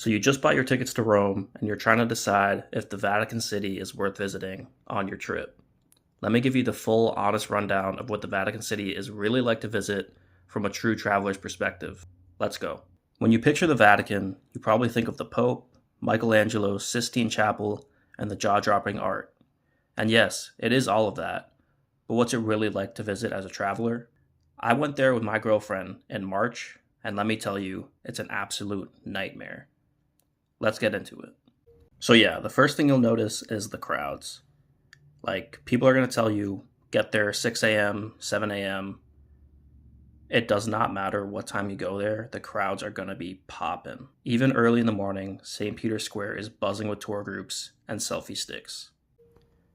So you just bought your tickets to Rome and you're trying to decide if the Vatican City is worth visiting on your trip. Let me give you the full, honest rundown of what the Vatican City is really like to visit from a true traveler's perspective. Let's go. When you picture the Vatican, you probably think of the Pope, Michelangelo's Sistine Chapel, and the jaw-dropping art. And yes, it is all of that. But what's it really like to visit as a traveler? I went there with my girlfriend in March, and let me tell you, it's an absolute nightmare. Let's get into it. So yeah, the first thing you'll notice is the crowds. Like, people are going to tell you, get there 6 a.m., 7 a.m. It does not matter what time you go there, the crowds are going to be popping. Even early in the morning, St. Peter's Square is buzzing with tour groups and selfie sticks.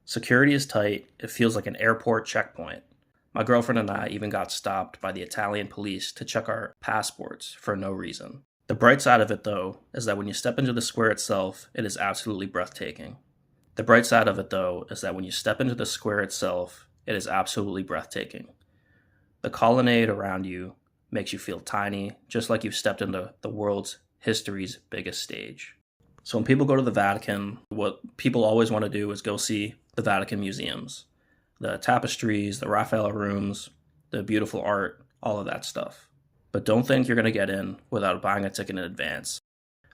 Security is tight, it feels like an airport checkpoint. My girlfriend and I even got stopped by the Italian police to check our passports for no reason. The bright side of it, though, is that when you step into the square itself, it is absolutely breathtaking. The bright side of it, though, is that when you step into the square itself, it is absolutely breathtaking. The colonnade around you makes you feel tiny, just like you've stepped into the world's history's biggest stage. So when people go to the Vatican, what people always want to do is go see the Vatican museums. The tapestries, the Raphael rooms, the beautiful art, all of that stuff. But don't think you're going to get in without buying a ticket in advance.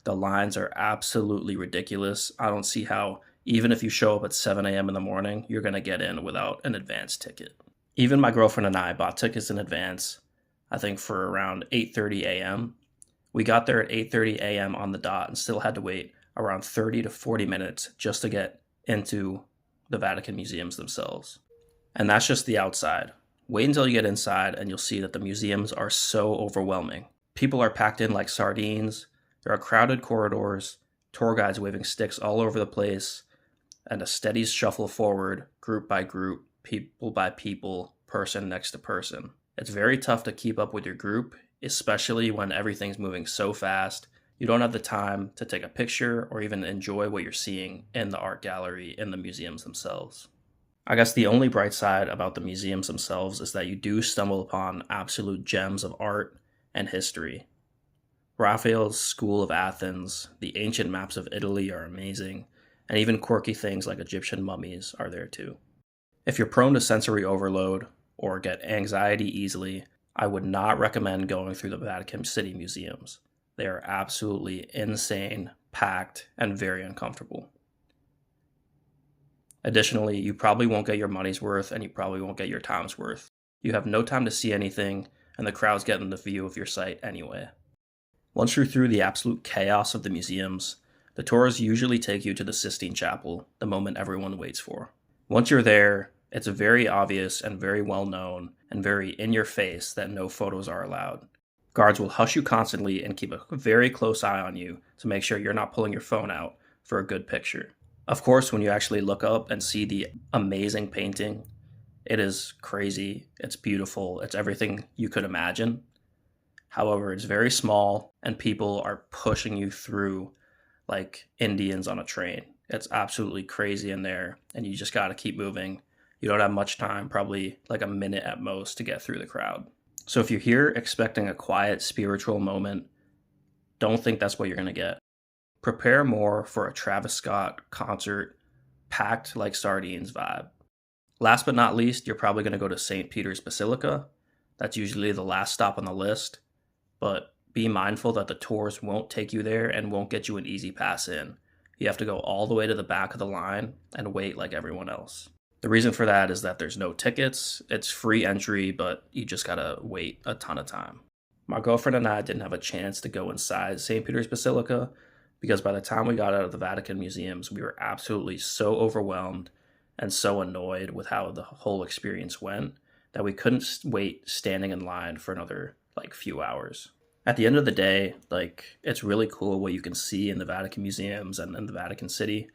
The lines are absolutely ridiculous. I don't see how, even if you show up at 7 a.m. in the morning, you're going to get in without an advance ticket. Even my girlfriend and I bought tickets in advance, I think for around 8:30 a.m. We got there at 8:30 a.m. on the dot and still had to wait around 30 to 40 minutes just to get into the Vatican museums themselves. And that's just the outside. Wait until you get inside and you'll see that the museums are so overwhelming. People are packed in like sardines, there are crowded corridors, tour guides waving sticks all over the place, and a steady shuffle forward, group by group, people by people, person next to person. It's very tough to keep up with your group, especially when everything's moving so fast. You don't have the time to take a picture or even enjoy what you're seeing in the art gallery in the museums themselves. I guess the only bright side about the museums themselves is that you do stumble upon absolute gems of art and history. Raphael's School of Athens, the ancient maps of Italy are amazing, and even quirky things like Egyptian mummies are there too. If you're prone to sensory overload or get anxiety easily, I would not recommend going through the Vatican City museums. They are absolutely insane, packed, and very uncomfortable. Additionally, you probably won't get your money's worth and you probably won't get your time's worth. You have no time to see anything, and the crowd's getting the view of your site anyway. Once you're through the absolute chaos of the museums, the tours usually take you to the Sistine Chapel, the moment everyone waits for. Once you're there, it's very obvious and very well known and very in your face that no photos are allowed. Guards will hush you constantly and keep a very close eye on you to make sure you're not pulling your phone out for a good picture. Of course, when you actually look up and see the amazing painting, it is crazy, it's beautiful, it's everything you could imagine. However, it's very small and people are pushing you through like Indians on a train. It's absolutely crazy in there and you just got to keep moving. You don't have much time, probably like a minute at most to get through the crowd. So if you're here expecting a quiet spiritual moment, don't think that's what you're going to get. Prepare more for a Travis Scott concert, packed like sardines vibe. Last but not least, you're probably going to go to St. Peter's Basilica. That's usually the last stop on the list, but be mindful that the tours won't take you there and won't get you an easy pass in. You have to go all the way to the back of the line and wait like everyone else. The reason for that is that there's no tickets, it's free entry, but you just gotta wait a ton of time. My girlfriend and I didn't have a chance to go inside St. Peter's Basilica because by the time we got out of the Vatican museums, we were absolutely so overwhelmed and so annoyed with how the whole experience went that we couldn't wait standing in line for another few hours. At the end of the day, it's really cool what you can see in the Vatican museums and in the Vatican City,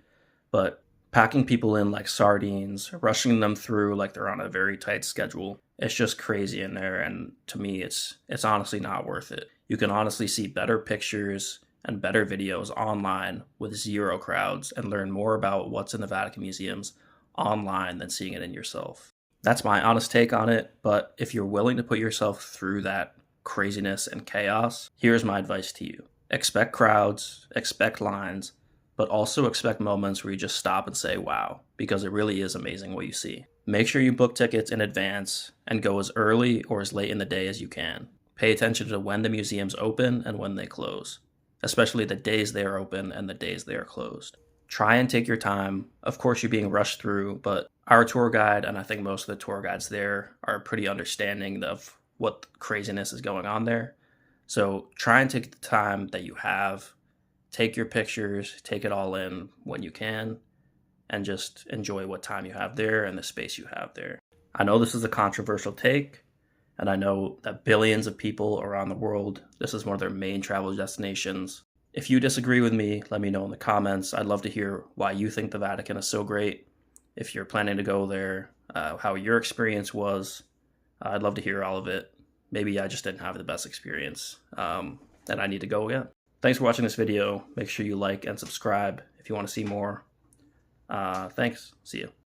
but packing people in like sardines, rushing them through like they're on a very tight schedule, it's just crazy in there, and to me it's honestly not worth it. You can honestly see better pictures and better videos online with zero crowds and learn more about what's in the Vatican museums online than seeing it in yourself. That's my honest take on it, but if you're willing to put yourself through that craziness and chaos, here's my advice to you. Expect crowds, expect lines, but also expect moments where you just stop and say, wow, because it really is amazing what you see. Make sure you book tickets in advance and go as early or as late in the day as you can. Pay attention to when the museums open and when they close, especially the days they are open and the days they are closed. Try and take your time. Of course, you're being rushed through, but our tour guide, and I think most of the tour guides there, are pretty understanding of what craziness is going on there. So try and take the time that you have, take your pictures, take it all in when you can, and just enjoy what time you have there and the space you have there. I know this is a controversial take, and I know that billions of people around the world, this is one of their main travel destinations. If you disagree with me, let me know in the comments. I'd love to hear why you think the Vatican is so great. If you're planning to go there, how your experience was. I'd love to hear all of it. Maybe I just didn't have the best experience, and I need to go again. Thanks for watching this video. Make sure you like and subscribe if you want to see more. Thanks. See you.